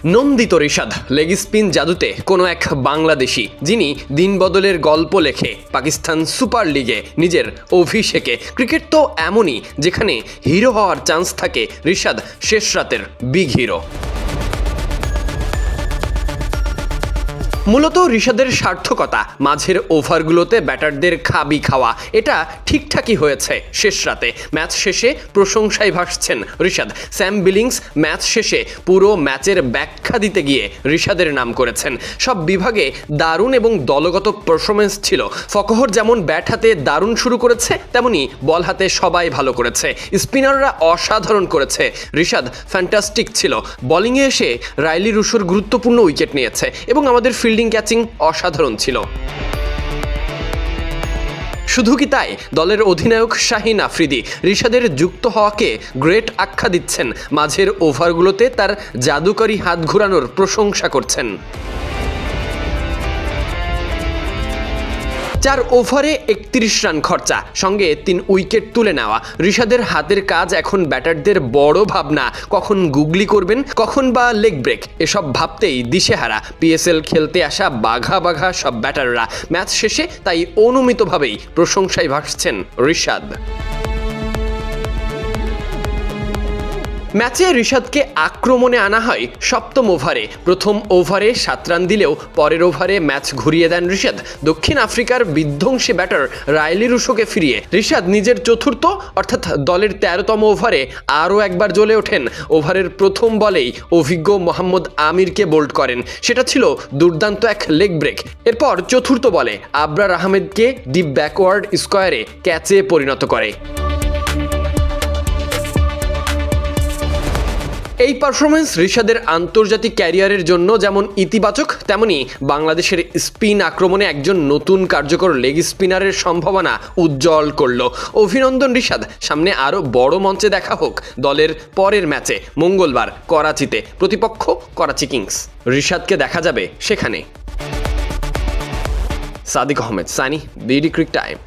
নন্দিত Rishad leg spin জাদুতে কোনো এক বাংলাদেশি যিনি দিনবদলের গল্প লেখে পাকিস্তান সুপার লিগে নিজের অভিষেকে। ক্রিকেট তো এমনই, যেখানে হিরো হওয়ার চান্স থাকে, ঋষাদ শেষ রাতের বিগ হিরো। মূলত ঋষাদের সার্থকতা মাঝের ওভারগুলোতে ব্যাটারদের খাবি খাওয়া, এটা ঠিকঠাকই হয়েছে শেষ রাতে। ম্যাচ শেষে প্রশংসায় ভাসছেন ঋষাদ। স্যাম বিলিংস ম্যাচ শেষে পুরো ম্যাচের ব্যাখ্যা দিতে গিয়ে ঋষাদের নাম করেছেন। সব বিভাগে দারুণ এবং দলগত পারফরমেন্স ছিল। ফকহর যেমন ব্যাট হাতে দারুণ শুরু করেছে, তেমনি বল হাতে সবাই ভালো করেছে। স্পিনাররা অসাধারণ করেছে। ঋষাদ ফ্যান্টাস্টিক ছিল। বোলিংয়ে এসে রাইলি রুশোর গুরুত্বপূর্ণ উইকেট নিয়েছে এবং আমাদের ফিল্ডিং ক্যাচিং অসাধারণ ছিল। শুধু কি তাই, দলের অধিনায়ক শাহিন আফ্রিদি ঋষাদের যুক্ত হওয়াকে গ্রেট আখ্যা দিচ্ছেন। মাঝের ওভারগুলোতে তার জাদুকরী হাত ঘুরানোর প্রশংসা করছেন। 4 ওভারে 31 রান খরচা, সঙ্গে 3 উইকেট তুলে নেওয়া। ঋষাদের হাতের কাজ এখন ব্যাটারদের বড় ভাবনা। কখন গুগলি করবেন, কখন বা লেগ ব্রেক, এসব ভাবতেই দিশেহারা পিএসএল খেলতে আসা বাঘা বাঘা সব ব্যাটাররা। ম্যাচ শেষে তাই অনুমিতভাবেই প্রশংসায় ভাসছেন ঋষাদ। ম্যাচে ঋষাদকে আক্রমণে আনা হয় 7ম ওভারে। প্রথম ওভারে 7 রান দিলেও পরের ওভারে ম্যাচ ঘুরিয়ে দেন ঋষাদ। দক্ষিণ আফ্রিকার বিধ্বংসী ব্যাটার রাইলি রুশোকে ফিরিয়ে ঋষাদ নিজের চতুর্থ অর্থাৎ দলের 13তম ওভারে আরও একবার জ্বলে ওঠেন। ওভারের প্রথম বলেই অভিজ্ঞ মোহাম্মদ আমিরকে বোল্ড করেন। সেটা ছিল দুর্দান্ত এক লেগ ব্রেক। এরপর চতুর্থ বলে আবরার আহমেদকে ডিপ ব্যাকওয়ার্ড স্কোয়ারে ক্যাচে পরিণত করে। এই পারফরমেন্স ঋষাদের আন্তর্জাতিক ক্যারিয়ারের জন্য যেমন ইতিবাচক, তেমনি বাংলাদেশের স্পিন আক্রমণে একজন নতুন কার্যকর লেগ স্পিনারের সম্ভাবনা উজ্জ্বল করল। অভিনন্দন ঋষাদ, সামনে আরও বড় মঞ্চে দেখা হোক। দলের পরের ম্যাচে মঙ্গলবার করাচিতে, প্রতিপক্ষ করাচি কিংস। ঋষাদকে দেখা যাবে সেখানে। Sadiq Ahmed, Sunny, BD ক্রিক time.